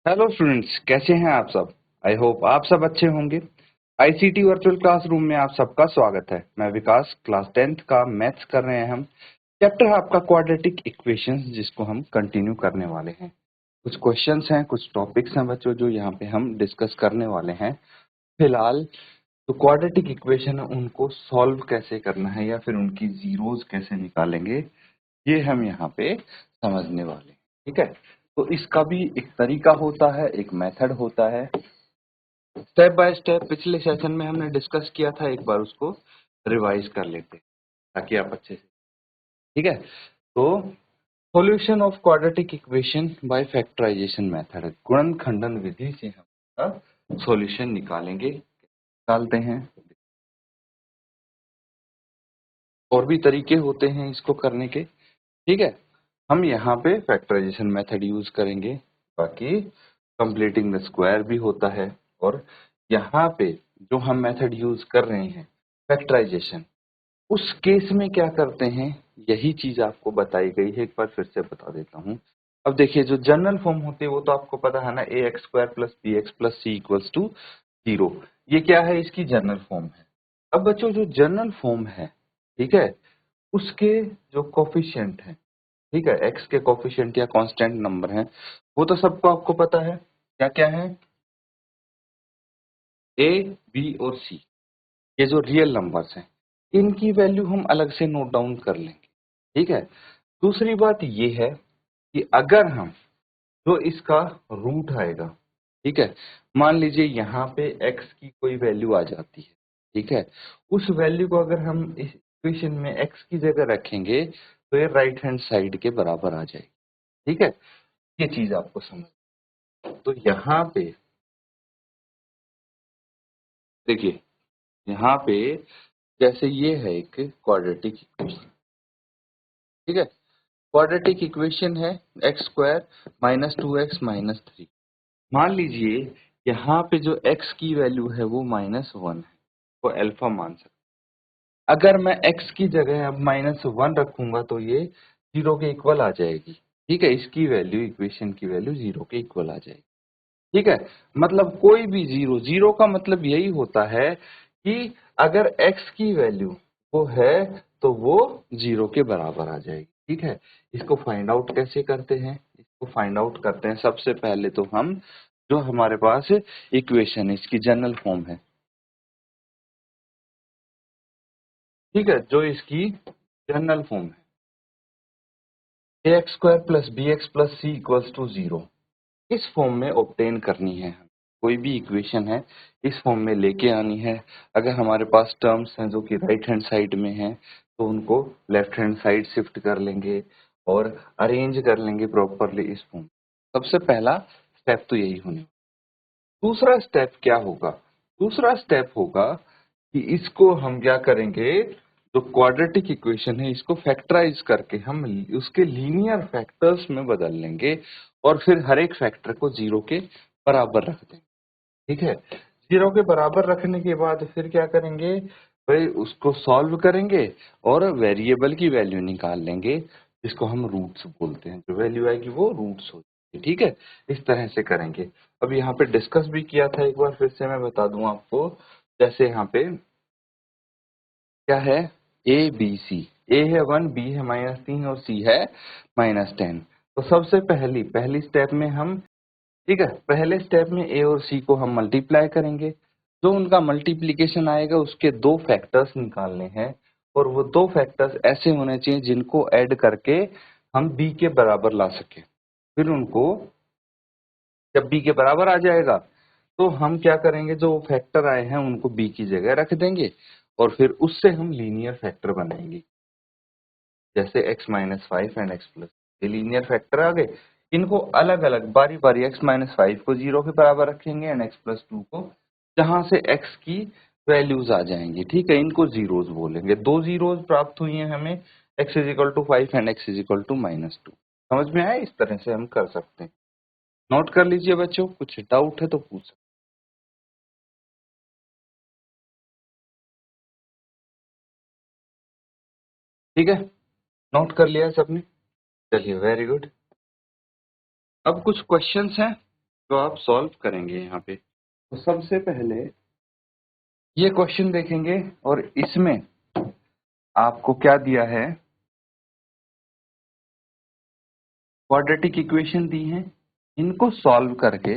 Hello students, कैसे हैं आप सब। आई होप आप सब अच्छे होंगे। आईसीटी वर्चुअल क्लासरूम में आप सबका स्वागत है। मैं विकास, क्लास 10th का मैथ्स कर रहे हैं हम। चैप्टर है आपका क्वाड्रेटिक इक्वेशंस, जिसको हम कंटिन्यू करने वाले हैं। कुछ क्वेश्चंस हैं, कुछ टॉपिक्स हैं बच्चों, जो यहाँ पे हम डिस्कस करने वाले हैं। फिलहाल तो क्वाड्रेटिक इक्वेशन है, उनको सॉल्व कैसे करना है या फिर उनकी जीरोस कैसे निकालेंगे, ये हम यहाँ पे समझने वाले हैं। ठीक है, तो इसका भी एक तरीका होता है, एक मेथड होता है। स्टेप बाय स्टेप पिछले सेशन में हमने डिस्कस किया था, एक बार उसको रिवाइज कर लेते हैं ताकि आप अच्छे से। ठीक है, तो solution of quadratic equation by factorisation method, गुणन खंडन विधि से हम सॉल्यूशन निकालते हैं। और भी तरीके होते हैं इसको करने के। ठीक है, हम यहाँ पे फैक्टराइजेशन मेथड यूज करेंगे, बाकी कंप्लीटिंग द स्क्वायर भी होता है। और यहाँ पे जो हम मेथड यूज कर रहे हैं फैक्टराइजेशन, उस केस में क्या करते हैं, यही चीज आपको बताई गई है। एक बार फिर से बता देता हूँ। अब देखिए, जो जनरल फॉर्म होते हैं वो तो आपको पता है ना, a x square plus b x plus c equals to 0। ये क्या है, इसकी जनरल फॉर्म है। अब बच्चों, जो जनरल फॉर्म है, ठीक है, उसके जो कोफिशिएंट है, ठीक है, एक्स के कोफिशिएंट या कांस्टेंट नंबर हैं, वो तो सबको आपको पता है। क्या क्या है, ए, बी और सी, ये जो रियल नंबर्स हैं, इनकी वैल्यू हम अलग से नोट डाउन कर लेंगे। ठीक है, दूसरी बात ये है कि अगर हम जो इसका रूट आएगा, ठीक है, मान लीजिए यहाँ पे एक्स की कोई वैल्यू आ जाती है, ठीक है, उस वैल्यू को अगर हम इस इक्वेशन में एक्स की जगह रखेंगे तो ये राइट हैंड साइड के बराबर आ जाएगी। ठीक है, ये चीज आपको समझ। तो यहाँ पे देखिए, यहाँ पे जैसे ये है एक क्वाड्रेटिक इक्वेशन, ठीक है, क्वाड्रेटिक इक्वेशन है x square minus 2x minus 3। मान लीजिए यहाँ पे जो x की वैल्यू है वो -1 है, वो अल्फा मान सकते। अगर मैं x की जगह अब -1 रखूंगा तो ये 0 के इक्वल आ जाएगी। ठीक है, इसकी वैल्यू, इक्वेशन की वैल्यू 0 के इक्वल आ जाएगी। ठीक है, मतलब कोई भी जीरो, जीरो का मतलब यही होता है कि अगर x की वैल्यू वो है तो वो 0 के बराबर आ जाएगी। ठीक है, इसको फाइंड आउट कैसे करते हैं, इसको फाइंड आउट करते हैं सबसे पहले तो हम, जो हमारे पास इक्वेशन है इसकी जनरल फॉर्म है, ठीक है, जो इसकी जनरल फॉर्म है, a x square plus b x plus c equals to 0, इस फॉर्म में ऑब्टेन करनी है। कोई भी इक्वेशन है इस फॉर्म में लेके आनी है। अगर हमारे पास टर्म्स हैं जो कि राइट हैंड साइड में हैं तो उनको लेफ्ट हैंड साइड शिफ्ट कर लेंगे और अरेंज कर लेंगे प्रॉपरली इस फॉर्म। सबसे पहला स्टेप तो यही होने। दूसरा स्टेप क्या होगा, दूसरा स्टेप होगा कि इसको हम क्या करेंगे, जो क्वाड्रेटिक इक्वेशन है इसको फैक्टराइज करके हम उसके लीनियर फैक्टर्स में बदल लेंगे और फिर हर एक फैक्टर को 0 के बराबर रख देंगे। ठीक है, 0 के बराबर रखने के बाद फिर क्या करेंगे भाई, उसको सॉल्व करेंगे और वेरिएबल की वैल्यू निकाल लेंगे, जिसको हम रूट्स बोलते हैं। जो वैल्यू आएगी वो रूट्स होगी। ठीक है, इस तरह से करेंगे। अब यहाँ पे डिस्कस भी किया था, एक बार फिर से मैं बता दूं आपको। जैसे यहाँ पे क्या है, ए बी सी, ए है 1, बी है -3 और सी है -10। तो सबसे पहली स्टेप में हम, ठीक है, पहले स्टेप में ए और सी को हम मल्टीप्लाई करेंगे। जो उनका मल्टीप्लीकेशन आएगा उसके दो फैक्टर्स निकालने हैं और वो दो फैक्टर्स ऐसे होने चाहिए जिनको ऐड करके हम बी के बराबर ला सके। फिर उनको, जब बी के बराबर आ जाएगा तो हम क्या करेंगे, जो फैक्टर आए हैं उनको बी की जगह रख देंगे और फिर उससे हम लीनियर फैक्टर बनाएंगे। जैसे x-5 एंड x+, ये लीनियर फैक्टर आ गए। इनको अलग अलग बारी बारी x-5 को 0 के बराबर रखेंगे एंड x+2 को, जहां से x की वैल्यूज आ जाएंगी। ठीक है, इनको जीरोस बोलेंगे। दो जीरोस प्राप्त हुई हैं हमें, x is equal to 5 and x is equal to -2। समझ में आया, इस तरह से हम कर सकते हैं। नोट कर लीजिए बच्चों, कुछ डाउट है तो पूछ सकते हैं। ठीक है, नोट कर लिया सबने, चलिए वेरी गुड। अब कुछ क्वेश्चंस हैं, जो आप सॉल्व करेंगे यहाँ पे। तो सबसे पहले ये क्वेश्चन देखेंगे और इसमें आपको क्या दिया है, क्वाड्रेटिक इक्वेशन दी है, इनको सॉल्व करके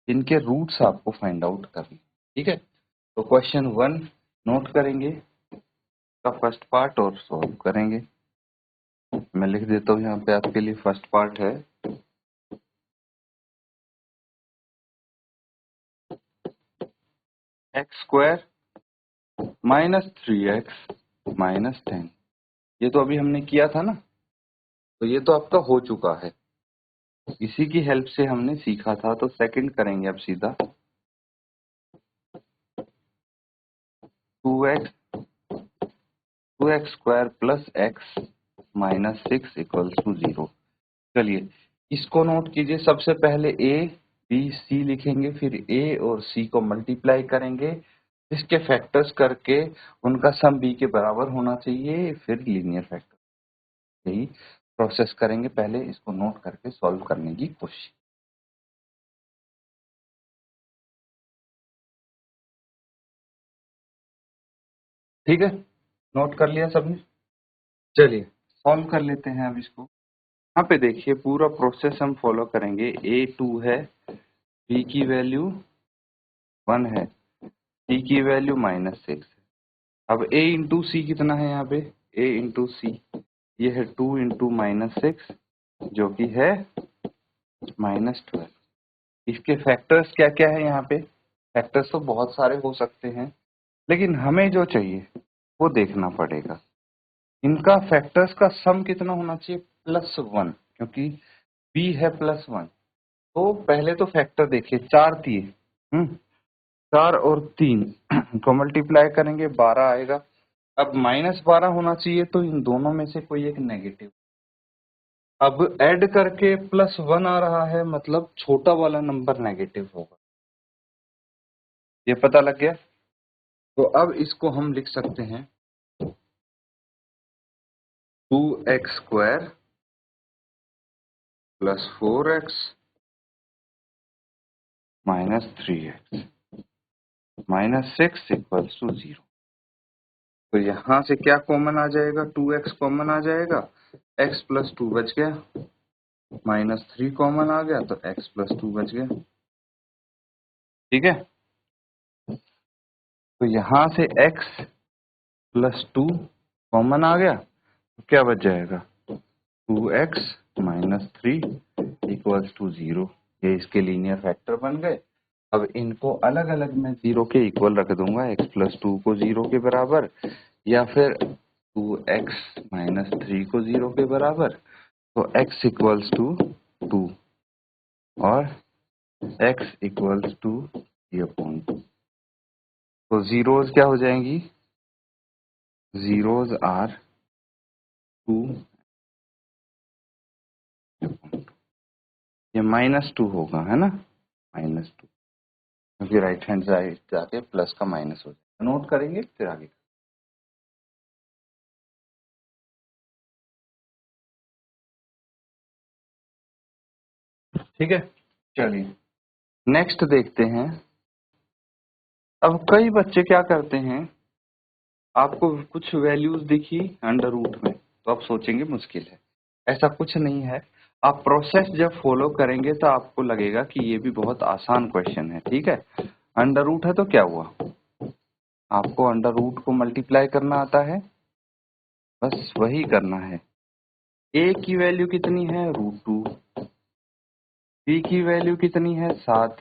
इनके रूट्स आपको फाइंड आउट करने। ठीक है, तो क्वेश्चन 1 नोट करेंगे का फर्स्ट पार्ट और सॉल्व करेंगे। मैं लिख देता हूँ यहाँ पे आपके लिए। फर्स्ट पार्ट है x² -3x -10। ये तो अभी हमने किया था ना, तो ये तो आपका हो चुका है, इसी की हेल्प से हमने सीखा था। तो सेकंड करेंगे अब सीधा 2x² प्लस x -6 = 0। चलिए इसको नोट कीजिए। सबसे पहले a b c लिखेंगे, फिर a और c को मल्टीप्लाई करेंगे, इसके फैक्टर्स करके उनका सम b के बराबर होना चाहिए, फिर लीनियर फैक्टर। यही प्रोसेस करेंगे। पहले इसको नोट करके सॉल्व करने की कोशिश। ठीक है, नोट कर लिया सबने? चलिए सॉल्व कर लेते हैं अब इसको। यहाँ पे देखिए पूरा प्रोसेस हम फॉलो करेंगे। a 2 है, b की वैल्यू 1 है, c की वैल्यू -6 है। अब a इंटू सी कितना है यहाँ पे? a इंटू सी ये है 2 इंटू -6 जो कि है -12। इसके फैक्टर्स क्या क्या है यहाँ पे? फैक्टर्स तो बहुत सारे हो सकते हैं, लेकिन हमें जो चाहिए वो देखना पड़ेगा। इनका फैक्टर्स का सम कितना होना चाहिए? +1, क्योंकि b है +1। तो पहले तो फैक्टर देखिए, 4 दिए, 4 और 3 को मल्टीप्लाई करेंगे 12 आएगा। अब -12 होना चाहिए, तो इन दोनों में से कोई एक नेगेटिव। अब ऐड करके +1 आ रहा है, मतलब छोटा वाला नंबर नेगेटिव होगा। ये पता लग गया? तो अब इसको हम लिख सकते हैं 2x² + 4x -3x -6 = 0। तो यहां से क्या कॉमन आ जाएगा? 2x कॉमन आ जाएगा, x + 2 बच गया, -3 कॉमन आ गया तो x + 2 बच गया। ठीक है, तो यहां से x + 2 कॉमन आ गया तो क्या बच जाएगा? 2x -3 = 0। ये इसके लीनियर फैक्टर बन गए। अब इनको अलग अलग मैं 0 के इक्वल रख दूंगा, x + 2 को 0 के बराबर, या फिर 2x -3 को 0 के बराबर। तो x = 2 और x = 3/2। तो जीरोज क्या हो जाएंगी? जीरोज आर 2, ये -2 होगा, है ना? -2, क्योंकि राइट हैंड साइड जाके प्लस का माइनस हो जाएगा। नोट करेंगे फिर आगे। ठीक है, चलिए नेक्स्ट देखते हैं। अब कई बच्चे क्या करते हैं, आपको कुछ वैल्यूज दिखी अंडर रूट में तो आप सोचेंगे मुश्किल है। ऐसा कुछ नहीं है। आप प्रोसेस जब फॉलो करेंगे तो आपको लगेगा कि ये भी बहुत आसान क्वेश्चन है। ठीक है, अंडर रूट है तो क्या हुआ? आपको अंडर रूट को मल्टीप्लाई करना आता है, बस वही करना है। a की वैल्यू कितनी है? √2। b की वैल्यू कितनी है? 7।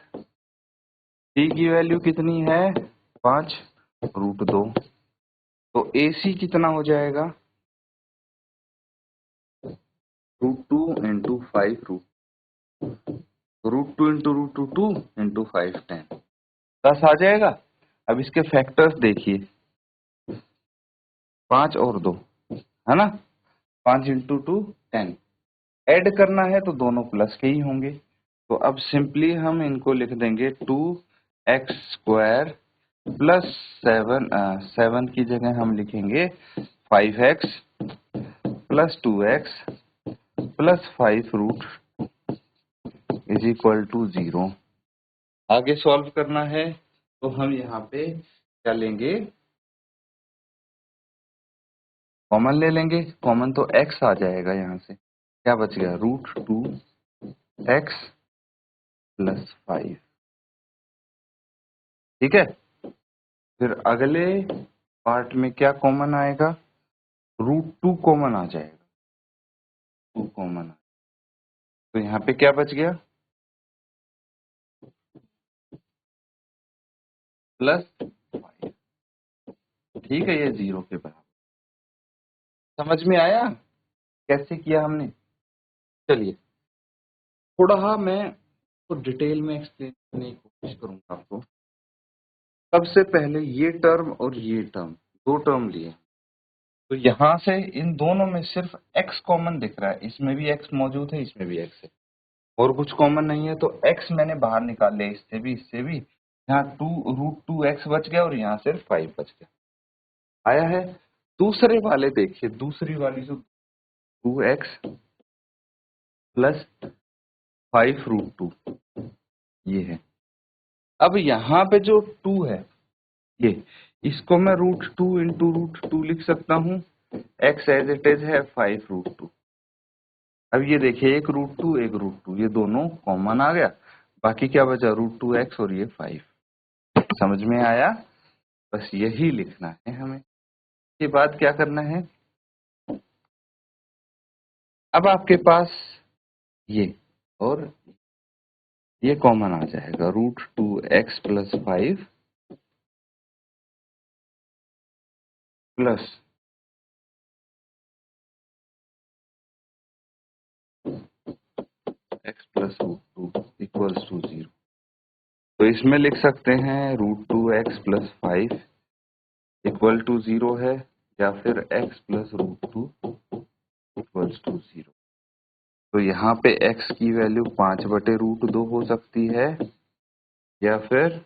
c की वैल्यू कितनी है? 5 √2। तो ac कितना हो जाएगा? √2 × 5 √2 × √2 × 5 10, 10 आ जाएगा। अब इसके फैक्टर्स देखिए, 5 और 2, है ना? 5 × 2 10। ऐड करना है तो दोनों प्लस के ही होंगे। तो अब सिंपली हम इनको लिख देंगे 2x² + 7 की जगह हम लिखेंगे 5x + 2x + 5 √= 0। आगे सॉल्व करना है तो हम यहाँ पे क्या लेंगे, कॉमन ले लेंगे। कॉमन तो x आ जाएगा, यहाँ से क्या बच गया, √2x + 5। ठीक है, फिर अगले पार्ट में क्या कॉमन आएगा, √2 कॉमन आ जाएगा, 2 कॉमन। तो यहाँ पे क्या बच गया, +5। ठीक है, ये 0 के बराबर। समझ में आया कैसे किया हमने। चलिए थोड़ा मैं तो डिटेल में एक्सप्लेन करने की कोशिश करूंगा आपको। सबसे पहले ये टर्म और ये टर्म, दो टर्म लिए, तो यहाँ से इन दोनों में सिर्फ x कॉमन दिख रहा है, इसमें भी x मौजूद है, इसमें भी x है, और कुछ कॉमन नहीं है, तो x मैंने बाहर निकाल लिया, इससे भी इससे भी। यहाँ √2x बच गया और यहाँ सिर्फ 5 बच गया। आया है। दूसरे वाले देखिए, दूसरी वाली जो 2x + 5√2 ये है। अब यहाँ पे जो 2 है, ये इसको मैं √2 × √2 लिख सकता हूँ। x एज इट इज है 5√2। अब ये देखिए, एक √2 एक √2, ये दोनों कॉमन आ गया, बाकी क्या बचा, √2x और ये 5। समझ में आया। बस यही लिखना है हमें। इसके बाद क्या करना है, अब आपके पास ये और ये कॉमन आ जाएगा, √2x + 5 प्लस x + √2 = 0। तो इसमें लिख सकते हैं √2x + 5 = 0 है, या फिर x + √2 = 0। तो यहाँ पे x की वैल्यू 5/√2 हो सकती है, या फिर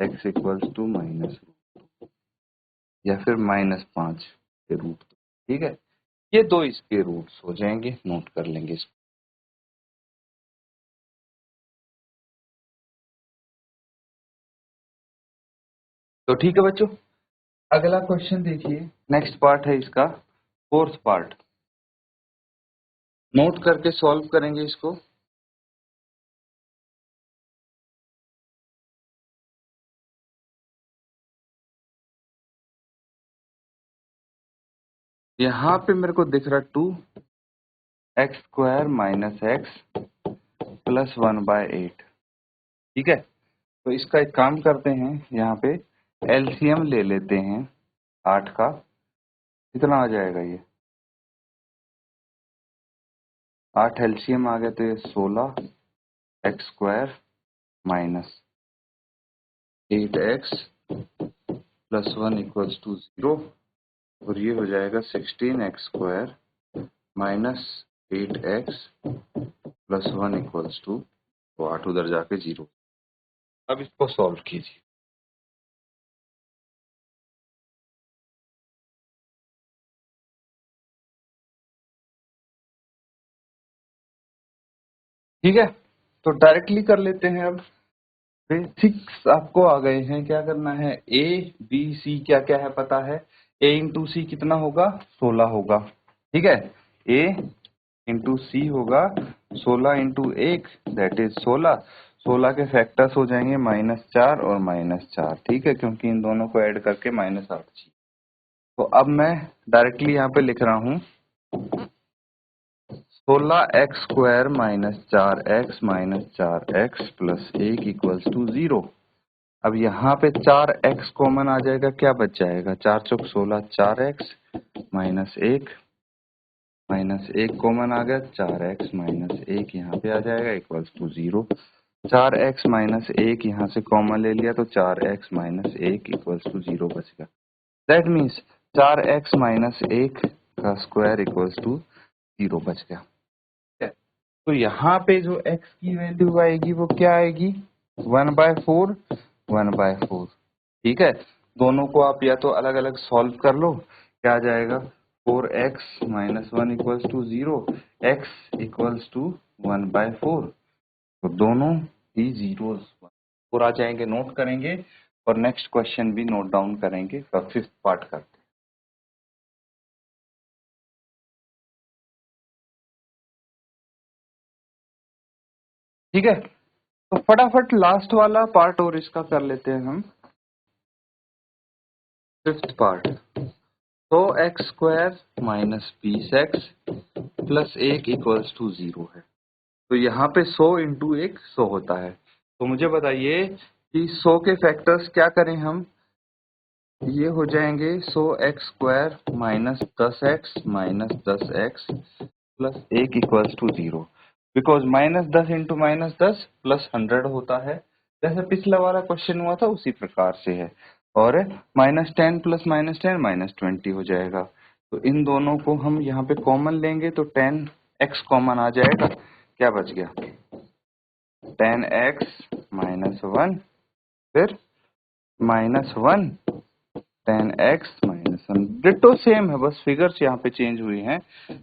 x = -√2, या फिर -5/√2। ठीक है, ये दो इसके रूट्स हो जाएंगे, नोट कर लेंगे इसको। तो ठीक है बच्चों, अगला क्वेश्चन देखिए, नेक्स्ट पार्ट है इसका, फोर्थ पार्ट। नोट करके सॉल्व करेंगे इसको। यहाँ पे मेरे को दिख रहा 2x² - x + 1/8। ठीक है, तो इसका एक काम करते हैं, यहाँ पे एलसीएम ले लेते हैं 8 का। कितना आ जाएगा ये, 8 एलसीएम आ गया, तो ये 16x² - 8x + 1 = 0, और ये हो जाएगा 16x² - 8x + 1 = तो 8 उधर जाके 0। अब इसको सॉल्व कीजिए। ठीक है, तो डायरेक्टली कर लेते हैं। अब बेसिक्स आपको आ गए हैं, क्या करना है, ए बी सी क्या क्या है पता है। a × c कितना होगा, 16 होगा। ठीक है, a × c होगा 16 × 1 दैट इज 16। 16 के फैक्टर्स हो जाएंगे -4 और -4। ठीक है, क्योंकि इन दोनों को ऐड करके -8 चाहिए। तो अब मैं डायरेक्टली यहाँ पे लिख रहा हूँ 16x² - 4x - 4x + 1 = 0। अब यहाँ पे 4x कॉमन आ जाएगा, क्या बच जाएगा, 4 × 4 = 16, 4x -1 कॉमन आ गया, 4x - 1 यहाँ पे आ जाएगा = 0। 4x - 1 यहाँ से कॉमन ले लिया, तो 4x - 1 = 0 बच गया। दैट मीन्स 4x - 1 का स्क्वायर = 0 बच गया। तो यहाँ पे जो x की वैल्यू आएगी वो क्या आएगी, 1/4 1/4। ठीक है, दोनों को आप या तो अलग अलग सॉल्व कर लो, क्या आ जाएगा, 4x - 1 = 0, x = 1/4। तो दोनों ही जीरोस पूरा जाएंगे, नोट करेंगे और नेक्स्ट क्वेश्चन भी नोट डाउन करेंगे और 5th पार्ट करते हैं। ठीक है, तो फटाफट लास्ट वाला पार्ट और इसका कर लेते हैं हम, 5th पार्ट। तो x square minus 20x plus 1 equals to 0 है। तो यहाँ पे 100 इंटू 1 100 होता है। तो मुझे बताइए कि 100 के फैक्टर्स क्या करें हम, ये हो जाएंगे 100 x square minus 10x plus 1 equals to 0, because minus 10 into minus 10 plus 100 होता है, जैसे पिछला वाला क्वेश्चन हुआ था उसी प्रकार से है। और माइनस 10 प्लस माइनस 10 माइनस 20 हो जाएगा। तो इन दोनों को हम यहाँ पे कॉमन लेंगे तो 10x कॉमन आ जाएगा। क्या बच गया, 10x माइनस 1, फिर minus 1 10x minus 1, ditto same है, बस फिगर्स यहाँ पे चेंज हुई हैं,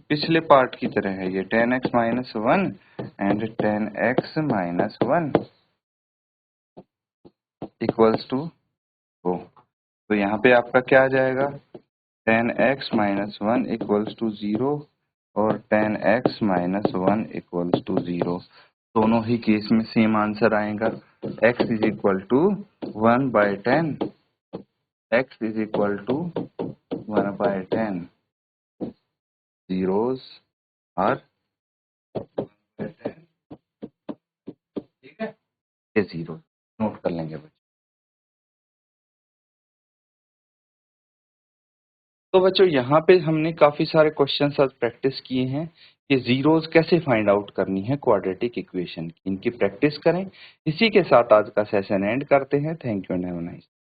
पिछले पार्ट की तरह है ये 10x minus 1 and 10x minus 1 equals to 2। तो यहाँ पे आपका क्या आ जाएगा, 10x माइनस 1 इक्वल्स टू 0 और 10x माइनस 1 इक्वल्स टू 0। दोनों ही केस में सेम आंसर आएगा, x is equal to 1/10, x is equal to 1/10, zeros are 1/10। ठीक है, ये 0 नोट कर लेंगे बच्चों। तो बच्चों यहाँ पे हमने काफी सारे क्वेश्चंस आज प्रैक्टिस किए हैं कि जीरोस कैसे फाइंड आउट करनी है क्वाड्रेटिक इक्वेशन की, इनकी प्रैक्टिस करें। इसी के साथ आज का सेशन एंड करते हैं। Thank you and have a nice.